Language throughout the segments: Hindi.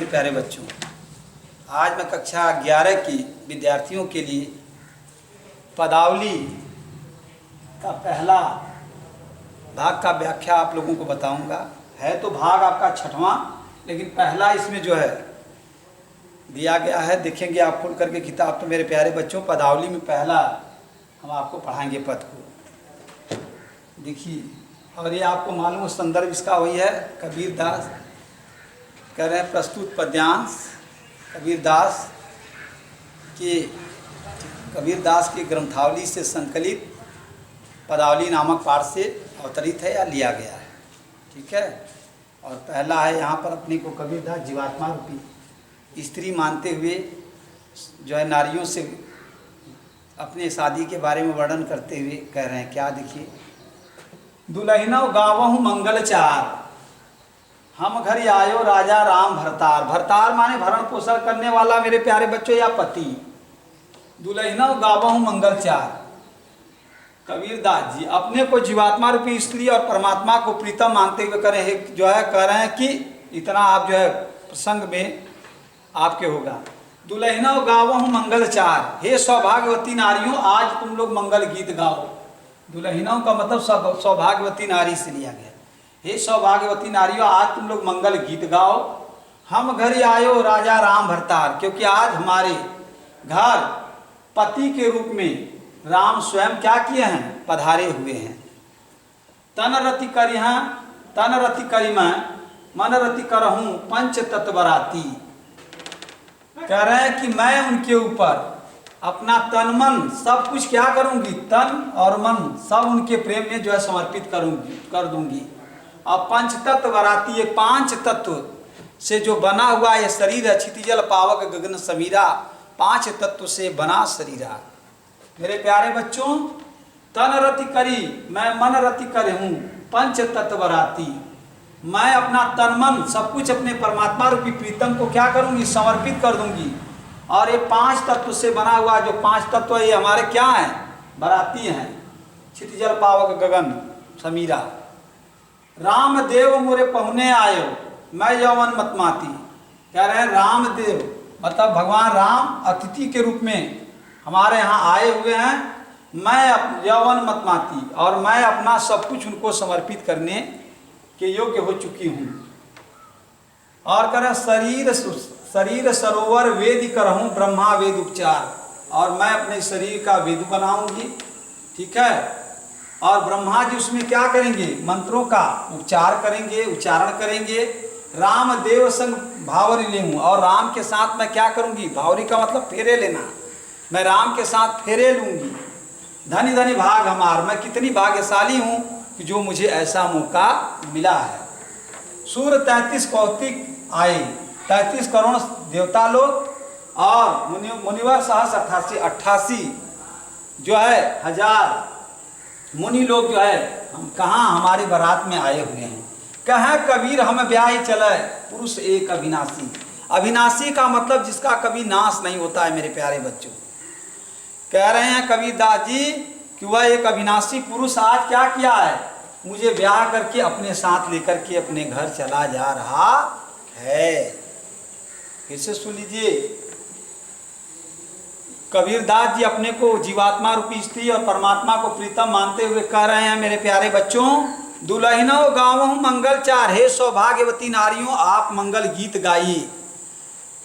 मेरे प्यारे बच्चों, आज मैं कक्षा 11 की विद्यार्थियों के लिए पदावली का पहला भाग का व्याख्या आप लोगों को बताऊंगा। है तो भाग आपका 6वां, लेकिन पहला इसमें जो है दिया गया है, देखेंगे आप खोल करके किताब। तो मेरे प्यारे बच्चों, पदावली में पहला हम आपको पढ़ाएंगे पद को, देखिए। और ये आपको मालूम है, संदर्भ इसका वही है, कबीर दास कह रहे हैं प्रस्तुत पद्यांश कबीर दास की ग्रंथावली से संकलित पदावली नामक पाठ से अवतरित है या लिया गया है, ठीक है। और पहला है यहाँ पर अपने को कबीर दास जीवात्मा रूपी स्त्री मानते हुए जो है नारियों से अपने शादी के बारे में वर्णन करते हुए कह रहे हैं क्या, देखिए। दुलहिनौ गावहु मंगलचार, हम घर आयो राजा राम भरतार। भरतार माने भरण पोषण करने वाला मेरे प्यारे बच्चों, या पति। दुलहिनौ गावहु मंगलचार, कबीर दास जी अपने को जीवात्मा रूपी स्त्री और परमात्मा को प्रीतम मानते हुए कह रहे हैं कि इतना आप जो है प्रसंग में आपके होगा। दुलहिनौ गावहु मंगलचार, हे सौभाग्यवती नारियों, आज तुम लोग मंगल गीत गाओ। दुलहिनौ का मतलब सौभाग्यवती नारी से लिया गया। हे सौभाग्यवती नारियों, आज तुम लोग मंगल गीत गाओ। हम घर आयो राजा राम भरतार, क्योंकि आज हमारे घर पति के रूप में राम स्वयं क्या किए हैं, पधारे हुए हैं। तन रति करिमा मन रति करहूं पंच तत्वराती, कह रहे हैं कि मैं उनके ऊपर अपना तन मन सब कुछ क्या करूंगी, तन और मन सब उनके प्रेम में जो है समर्पित कर दूंगी। और पंच तत्व वराती, ये 5 तत्व से जो बना हुआ ये शरीर है, क्षितिजल पावक गगन समीरा, 5 तत्व से बना शरीरा। मेरे प्यारे बच्चों, तन रति करी मैं मन रति करे हूँ पंच तत्व वराती, मैं अपना तन मन सब कुछ अपने परमात्मा रूपी प्रीतम को क्या करूँगी, समर्पित कर दूंगी। और ये 5 तत्व से बना हुआ जो 5 तत्व ये हमारे क्या हैं, बराती हैं। क्षितिजल पावक गगन समीरा। रामदेव मोरे पहुने आयो मैं यौवन मतमाती, कह रहे हैं रामदेव मतलब भगवान राम अतिथि के रूप में हमारे यहाँ आए हुए हैं। मैं यौवन मतमाती, और मैं अपना सब कुछ उनको समर्पित करने के योग्य हो चुकी हूँ। और कह रहे शरीर सरोवर वेद करहूँ ब्रह्मा वेद उपचार, और मैं अपने शरीर का वेद बनाऊंगी, ठीक है। और ब्रह्मा जी उसमें क्या करेंगे, मंत्रों का उच्चारण करेंगे। रामदेव संग भावरी लेऊँ, और राम के साथ मैं क्या करूंगी, भावरी का मतलब फेरे लेना, मैं राम के साथ फेरे लूंगी। धनी धनी भाग हमार, मैं कितनी भाग्यशाली हूँ कि जो मुझे ऐसा मौका मिला है। सूर्य 33 कौतिक आए, 33 करोड़ देवता लोग और मुनिवर सहस्र 88 जो है हजार मुनि लोग जो है हम कहाँ हमारी बारात में आए हुए हैं। कहें कबीर हम ब्याह चले पुरुष एक अविनाशी। अविनाशी का मतलब जिसका कभी नाश नहीं होता है। मेरे प्यारे बच्चों, कह रहे हैं कबीर दास जी कि वह एक अविनाशी पुरुष आज क्या किया है, मुझे ब्याह करके अपने साथ लेकर के अपने घर चला जा रहा है। फिर से सुन लीजिए, कबीर दास जी अपने को जीवात्मा रूपी स्त्री और परमात्मा को प्रीतम मानते हुए कह रहे हैं मेरे प्यारे बच्चों, दुलहिनौ गावहु मंगल चार, हे सौभाग्यवती नारियों आप मंगल गीत गाइए,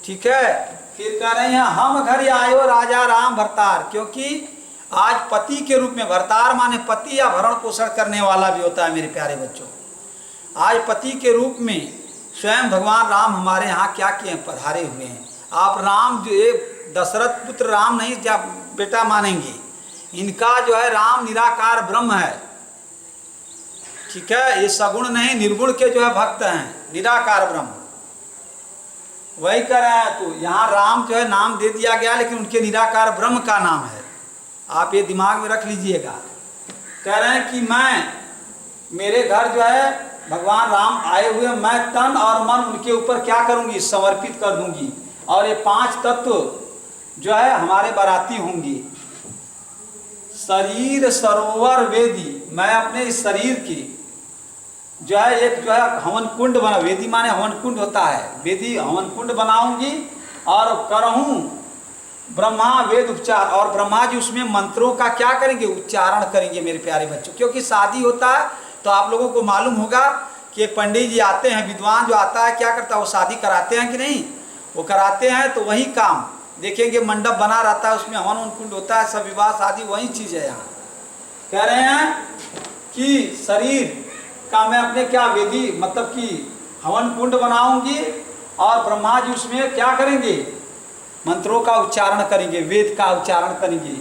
ठीक है। फिर कह रहे हैं हम घर आयो राजा राम भरतार, क्योंकि आज पति के रूप में, भरतार माने पति या भरण पोषण करने वाला भी होता है। मेरे प्यारे बच्चों, आज पति के रूप में स्वयं भगवान राम हमारे यहाँ क्या किए, पधारे हुए हैं। आप राम जो एक दशरथ पुत्र राम नहीं क्या बेटा मानेंगे, इनका जो है राम निराकार ब्रह्म है, ठीक है। ये सगुण नहीं निर्गुण के जो है भक्त हैं, निराकार ब्रह्म वही कर रहे हैं। तो यहाँ राम जो है नाम दे दिया गया, लेकिन उनके निराकार ब्रह्म का नाम है, आप ये दिमाग में रख लीजिएगा। कह रहे हैं कि मेरे घर जो है भगवान राम आए हुए, मैं तन और मन उनके ऊपर क्या करूँगी, समर्पित कर दूंगी। और ये 5 तत्व जो है हमारे बाराती होंगे। शरीर सरोवर वेदी, मैं अपने इस शरीर की जो है एक जो है हवन कुंड बना, वेदी माने हवन कुंड होता है, वेदी हवन कुंड बनाऊंगी और करहूँ ब्रह्मा वेद उपचार, और ब्रह्मा जी उसमें मंत्रों का क्या करेंगे, उच्चारण करेंगे मेरे प्यारे बच्चों। क्योंकि शादी होता है तो आप लोगों को मालूम होगा कि एक पंडित जी आते हैं, विद्वान जो आता है क्या करता है, वो शादी कराते हैं कि नहीं, वो कराते हैं। तो वही काम देखेंगे, मंडप बना रहता है, उसमें हवन कुंड होता है, सब विवाह शादी वही चीज़ है। यहाँ कह रहे हैं कि शरीर का मैं अपने क्या वेदी मतलब कि हवन कुंड बनाऊंगी और ब्रह्मा जी उसमें क्या करेंगे, मंत्रों का उच्चारण करेंगे, वेद का उच्चारण करेंगे।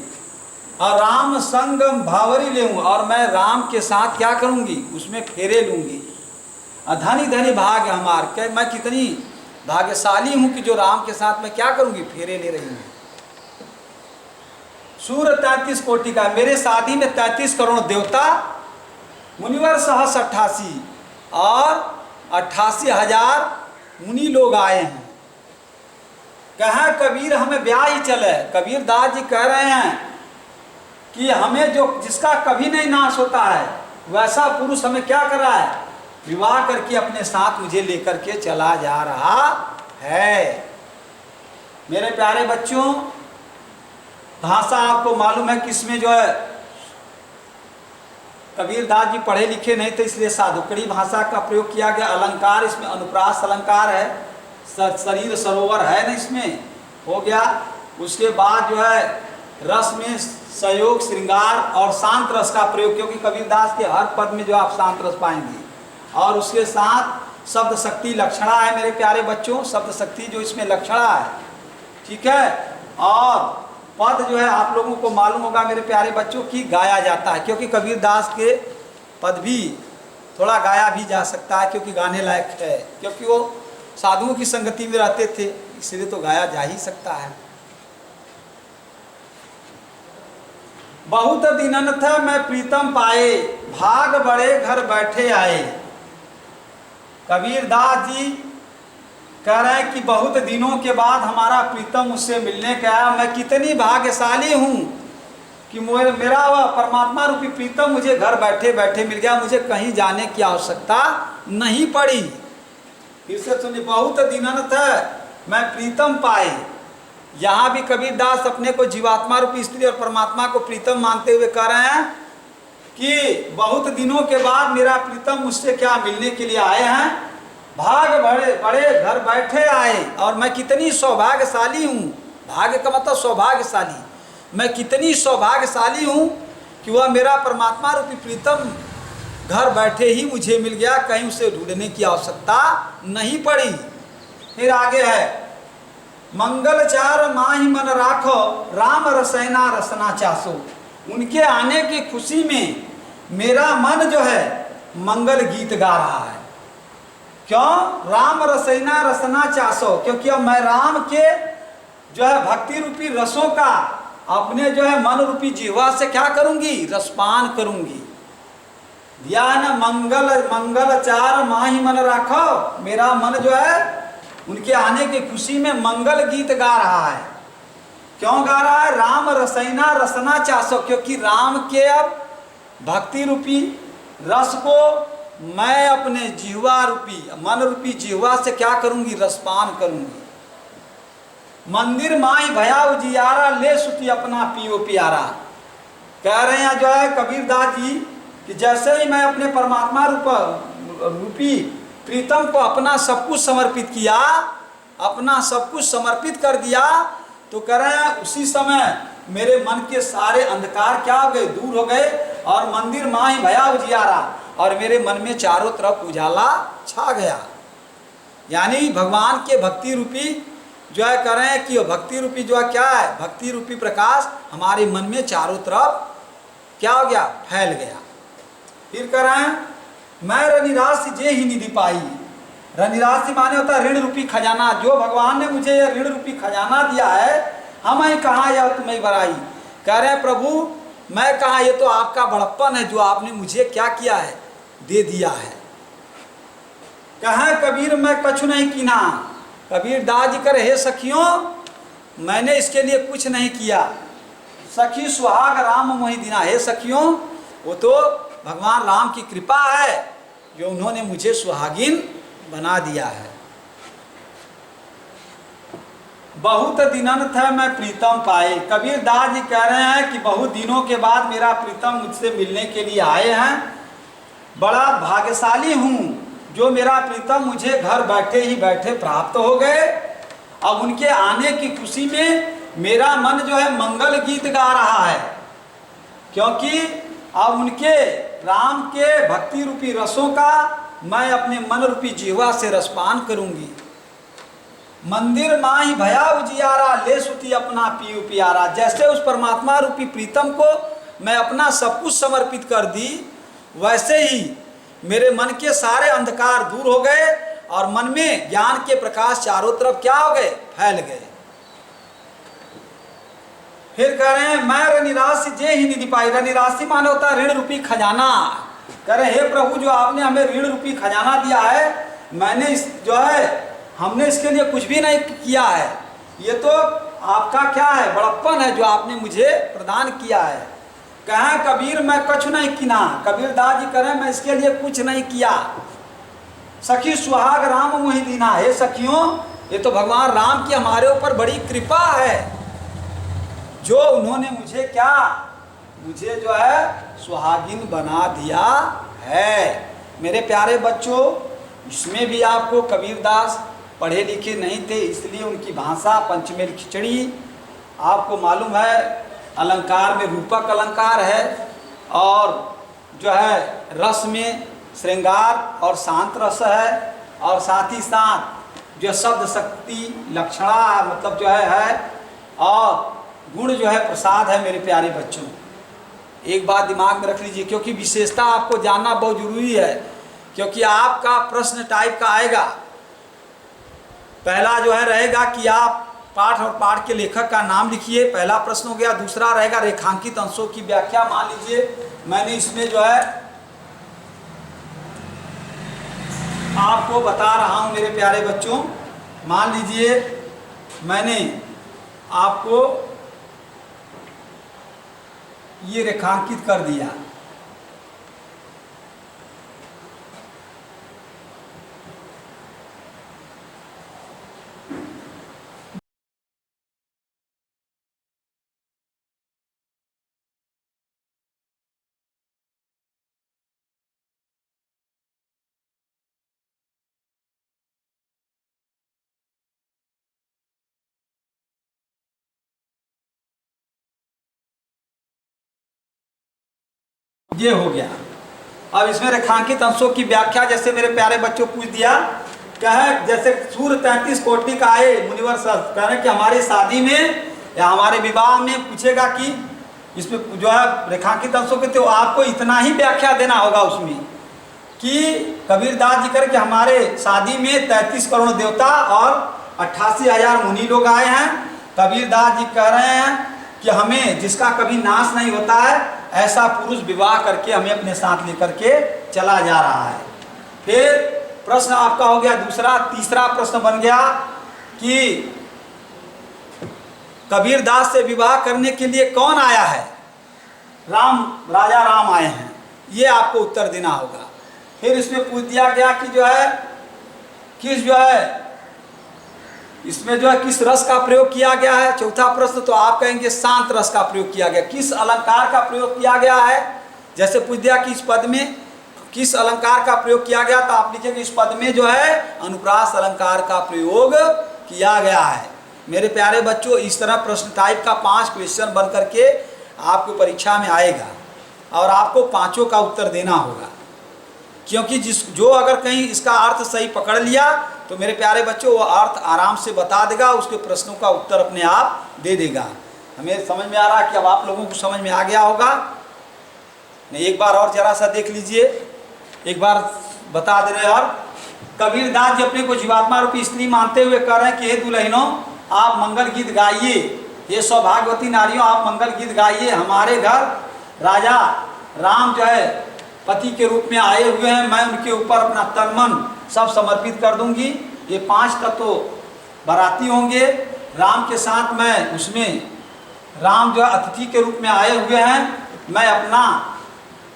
और राम संगम भावरी लेऊँ, और मैं राम के साथ क्या करूंगी, उसमें फेरे लूंगी। धनी धनी भाग्य हमार, मैं कितनी भाग्यशाली हूं कि जो राम के साथ मैं क्या करूंगी, फेरे ले रही हूं। सूर्य 33 कोटि का, मेरे शादी में 33 करोड़ देवता, मुनिवर सहस 88 और 88,000 मुनि लोग आए हैं। कहाँ कबीर हमें ब्याह ही चले, कबीर दास जी कह रहे हैं कि हमें जो जिसका कभी नहीं नाश होता है वैसा पुरुष हमें क्या कर रहा है, विवाह करके अपने साथ मुझे लेकर के चला जा रहा है। मेरे प्यारे बच्चों, भाषा आपको मालूम है कि इसमें जो है कबीर दास जी पढ़े लिखे नहीं थे, इसलिए साधुकड़ी भाषा का प्रयोग किया गया। अलंकार इसमें अनुप्रास अलंकार है, शरीर सरोवर है ना इसमें, हो गया। उसके बाद जो है रस में सहयोग श्रृंगार और शांत रस का प्रयोग, क्योंकि कबीर दास के हर पद में जो आप शांत रस पाएंगे। और उसके साथ शब्द शक्ति लक्षणा है मेरे प्यारे बच्चों, शब्द शक्ति जो इसमें लक्षणा है, ठीक है। और पद जो है आप लोगों को मालूम होगा मेरे प्यारे बच्चों की गाया जाता है, क्योंकि कबीर दास के पद भी थोड़ा गाया भी जा सकता है, क्योंकि गाने लायक है, क्योंकि वो साधुओं की संगति में रहते थे, इसलिए तो गाया जा ही सकता है। बहुत दिनन था मैं प्रीतम पाए, भाग बड़े घर बैठे आए। कबीर दास जी कह रहे हैं कि बहुत दिनों के बाद हमारा प्रीतम मुझसे मिलने का आया, मैं कितनी भाग्यशाली हूँ कि मेरा वह परमात्मा रूपी प्रीतम मुझे घर बैठे बैठे मिल गया, मुझे कहीं जाने की आवश्यकता नहीं पड़ी। फिर से सुनिए, बहुत दिनन था मैं प्रीतम पाए। यहाँ भी कबीर दास अपने को जीवात्मा रूपी स्त्री और परमात्मा को प्रीतम मानते हुए कह रहे हैं कि बहुत दिनों के बाद मेरा प्रीतम मुझसे क्या मिलने के लिए आए हैं, भाग बड़े बड़े घर बैठे आए। और मैं कितनी सौभाग्यशाली हूँ, भाग्य का मतलब सौभाग्यशाली, मैं कितनी सौभाग्यशाली हूँ कि वह मेरा परमात्मा रूपी प्रीतम घर बैठे ही मुझे मिल गया, कहीं उसे ढूंढने की आवश्यकता नहीं पड़ी। फिर आगे है, मंगल चार माही मन राखो, राम रसैना रसना चासो। उनके आने की खुशी में मेरा मन जो है मंगल गीत गा रहा है। क्यों? राम रसैना रसना चासो, क्योंकि अब मैं राम के जो है भक्ति रूपी रसों का अपने जो है मन रूपी जीवा से क्या करूंगी, रसपान करूंगी। ध्यान मंगल चार माही मन राखो, मेरा मन जो है उनके आने की खुशी में मंगल गीत गा रहा है। क्यों गा रहा है? राम रसैना रसना चासो, क्योंकि राम के अब भक्ति रूपी रस को मैं अपने जिह्वा रूपी मन रूपी जिह्वा से क्या करूंगी, रसपान करूंगी। मंदिर माई भया उजियारा, ले सुती अपना पियो प्यारा। कह रहे हैं जो है कबीर दास जी कि जैसे ही मैं अपने परमात्मा रूपी प्रीतम को अपना सब कुछ समर्पित किया, अपना सब कुछ समर्पित कर दिया, तो कह रहे हैं उसी समय मेरे मन के सारे अंधकार क्या हो गए, दूर हो गए। और मंदिर माही भया उजियारा, और मेरे मन में चारों तरफ उजाला छा गया। यानी भगवान के भक्ति रूपी जो है कह रहे हैं कि भक्ति रूपी जो है क्या है, भक्ति रूपी प्रकाश हमारे मन में चारों तरफ क्या हो गया, फैल गया। फिर कह रहे हैं मैं रनिराशि जे ही निधि पाई। रनिराशि माने होता है ऋण रूपी खजाना। जो भगवान ने मुझे यह ऋण रूपी खजाना दिया है, हम ही कहाँ या तुम्हें बड़ाई। कह रहे हैं प्रभु मैं कहाँ, ये तो आपका बड़प्पन है जो आपने मुझे क्या किया है, दे दिया है। कहाँ कबीर मैं कछु नहीं कीना। कबीर दास जी करे हे सखियों मैंने इसके लिए कुछ नहीं किया। सखी सुहाग राम मोहि दीना, हे सखियों वो तो भगवान राम की कृपा है जो उन्होंने मुझे सुहागिन बना दिया है। बहुत दिनन थे मैं प्रीतम पाए, कबीर दास जी कह रहे हैं कि बहुत दिनों के बाद मेरा प्रीतम मुझसे मिलने के लिए आए हैं। बड़ा भाग्यशाली हूँ जो मेरा प्रीतम मुझे घर बैठे ही बैठे प्राप्त हो गए। अब उनके आने की खुशी में मेरा मन जो है मंगल गीत गा रहा है, क्योंकि अब उनके राम के भक्ति रूपी रसों का मैं अपने मन रूपी जीवा से रसपान करूंगी। मंदिर माही भया उजियारा, ले सुती अपना पीयू प्यारा। जैसे उस परमात्मा रूपी प्रीतम को मैं अपना सब कुछ समर्पित कर दी, वैसे ही मेरे मन के सारे अंधकार दूर हो गए और मन में ज्ञान के प्रकाश चारों तरफ क्या हो गए, फैल गए। फिर कह रहे हैं मैं रनिराशि जे ही निधि पाई। रनिराशि माने होता है ऋण रूपी खजाना। कह रहे हे प्रभु, जो आपने हमें ऋण रूपी खजाना दिया है, मैंने इस जो है हमने इसके लिए कुछ भी नहीं किया है। ये तो आपका क्या है, बड़प्पन है जो आपने मुझे प्रदान किया है। कहें कबीर मैं कुछ नहीं किना। कबीर दास जी करें मैं इसके लिए कुछ नहीं किया। सखी सुहाग राम मोहि दीना। हे सखियों, ये तो भगवान राम की हमारे ऊपर बड़ी कृपा है, जो उन्होंने मुझे क्या, मुझे जो है सुहागिन बना दिया है। मेरे प्यारे बच्चों, इसमें भी आपको कबीरदास पढ़े लिखे नहीं थे, इसलिए उनकी भाषा पंचमेल खिचड़ी। आपको मालूम है अलंकार में रूपक अलंकार है, और जो है रस में श्रृंगार और शांत रस है, और साथ ही साथ जो शब्द शक्ति लक्षणा मतलब जो है और गुण जो है प्रसाद है। मेरे प्यारे बच्चों, एक बात दिमाग में रख लीजिए, क्योंकि विशेषता आपको जानना बहुत जरूरी है, क्योंकि आपका प्रश्न टाइप का आएगा। पहला जो है रहेगा कि आप पाठ और पाठ के लेखक का नाम लिखिए, पहला प्रश्न हो गया। दूसरा रहेगा रेखांकित अंशों की व्याख्या। मान लीजिए मैंने इसमें जो है आपको बता रहा हूं मेरे प्यारे बच्चों, मान लीजिए मैंने आपको ये रेखांकित कर दिया। ये हो गया। अब इसमें रेखांकित अंशों की व्याख्या जैसे मेरे प्यारे बच्चों पूछ दिया, कहे जैसे सूर्य 33 कोटि का आए मुनिवर सर कह रहे कि हमारी शादी में या हमारे विवाह में पूछेगा कि इसमें जो है रेखांकित अंशों के, तो आपको इतना ही व्याख्या देना होगा उसमें कि कबीरदास जी कर कि हमारे शादी में 33 करोड़ देवता और 88,000 मुनि लोग आए हैं। कबीरदास जी कह रहे हैं कि हमें जिसका कभी नाश नहीं होता है, ऐसा पुरुष विवाह करके हमें अपने साथ लेकर के चला जा रहा है। फिर प्रश्न आपका हो गया दूसरा। तीसरा प्रश्न बन गया कि कबीरदास से विवाह करने के लिए कौन आया है? राम, राजा राम आए हैं, ये आपको उत्तर देना होगा। फिर इसमें पूछ दिया गया कि जो है किस जो है इसमें जो है किस रस का प्रयोग किया गया है। चौथा प्रश्न तो आप कहेंगे शांत रस का प्रयोग किया गया। किस अलंकार का प्रयोग किया गया है? जैसे पूछ दिया कि इस पद में किस अलंकार का प्रयोग किया गया, तो आप लिखेंगे इस पद में जो है अनुप्रास अलंकार का प्रयोग किया गया है। मेरे प्यारे बच्चों, इस तरह प्रश्न टाइप का 5 क्वेश्चन बन करके आपको परीक्षा में आएगा और आपको 5 का उत्तर देना होगा, क्योंकि जो अगर कहीं इसका अर्थ सही पकड़ लिया तो मेरे प्यारे बच्चों वो अर्थ आराम से बता देगा, उसके प्रश्नों का उत्तर अपने आप दे देगा। हमें समझ में आ रहा है कि अब आप लोगों को समझ में आ गया होगा। नहीं, एक बार और जरा सा देख लीजिए, एक बार बता दे रहे। और कबीरदास जी अपने को जीवात्मा रूपी स्त्री मानते हुए कह रहे हैं कि हे दुल्हनों, आप मंगल गीत गाइए, ये सौभाग्यवती नारियों आप मंगल गीत गाइए। हमारे घर राजा राम जो है पति के रूप में आए हुए हैं, मैं उनके ऊपर अपना तन मन सब समर्पित कर दूंगी। ये 5 तत्व बाराती होंगे, राम के साथ मैं उसमें राम जो है अतिथि के रूप में आए हुए हैं, मैं अपना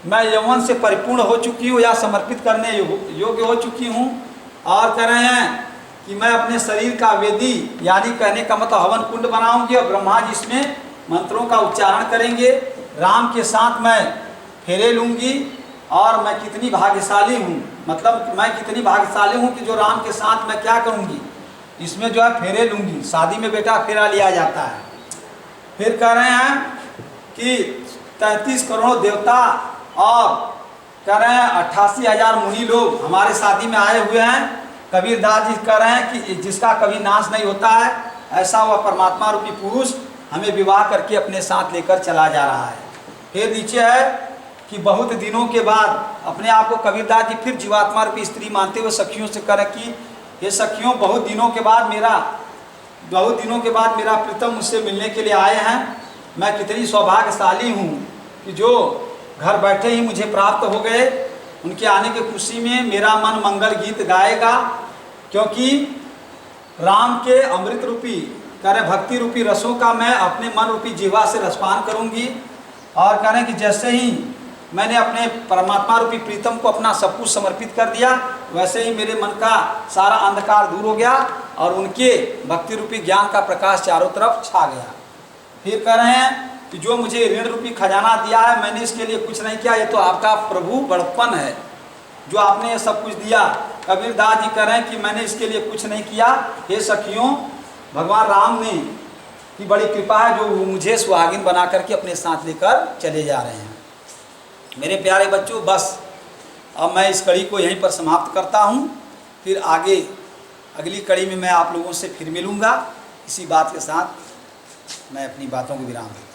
मैं यौवन से परिपूर्ण हो चुकी हूँ या समर्पित करने योग्य हो चुकी हूँ। और कह रहे हैं कि मैं अपने शरीर का वेदी, यानी कहने का मतलब हवन कुंड बनाऊंगी और ब्रह्मा जी इसमें मंत्रों का उच्चारण करेंगे। राम के साथ मैं फेरे लूँगी और मैं कितनी भाग्यशाली हूँ, मतलब मैं कितनी भाग्यशाली हूँ कि जो राम के साथ मैं क्या करूँगी, इसमें जो है फेरे लूँगी। शादी में बेटा फेरा लिया जाता है। फिर कह रहे हैं कि 33 करोड़ देवता और कह रहे हैं 88,000 मुनि लोग हमारे शादी में आए हुए हैं। कबीरदास जी कह रहे हैं कि जिसका कभी नाश नहीं होता है, ऐसा वह परमात्मा रूपी पुरुष हमें विवाह करके अपने साथ लेकर चला जा रहा है। फिर नीचे है कि बहुत दिनों के बाद अपने आप को कबीरदास जी फिर जीवात्मा रूपी स्त्री मानते हुए सखियों से कह रहे कि ये सखियों, बहुत दिनों के बाद मेरा प्रीतम मुझसे मिलने के लिए आए हैं। मैं कितनी सौभाग्यशाली हूँ कि जो घर बैठे ही मुझे प्राप्त हो गए। उनके आने की खुशी में मेरा मन मंगल गीत गाएगा, क्योंकि राम के अमृत रूपी कह रहे भक्ति रूपी रसों का मैं अपने मन रूपी जीवा से रसपान करूंगी। और कह रहे हैं कि जैसे ही मैंने अपने परमात्मा रूपी प्रीतम को अपना सब कुछ समर्पित कर दिया, वैसे ही मेरे मन का सारा अंधकार दूर हो गया और उनके भक्ति रूपी ज्ञान का प्रकाश चारों तरफ छा गया। फिर कह रहे हैं कि जो मुझे ऋण रूपी खजाना दिया है, मैंने इसके लिए कुछ नहीं किया, ये तो आपका प्रभु बड़प्पन है जो आपने ये सब कुछ दिया। कबीरदास जी कह रहे हैं कि मैंने इसके लिए कुछ नहीं किया। हे सखियों, भगवान राम ने की बड़ी कृपा है जो मुझे सुहागिन बना करके अपने साथ लेकर चले जा रहे हैं। मेरे प्यारे बच्चों, बस अब मैं इस कड़ी को यहीं पर समाप्त करता हूँ। फिर आगे अगली कड़ी में मैं आप लोगों से फिर मिलूँगा। इसी बात के साथ मैं अपनी बातों को विराम दूँ।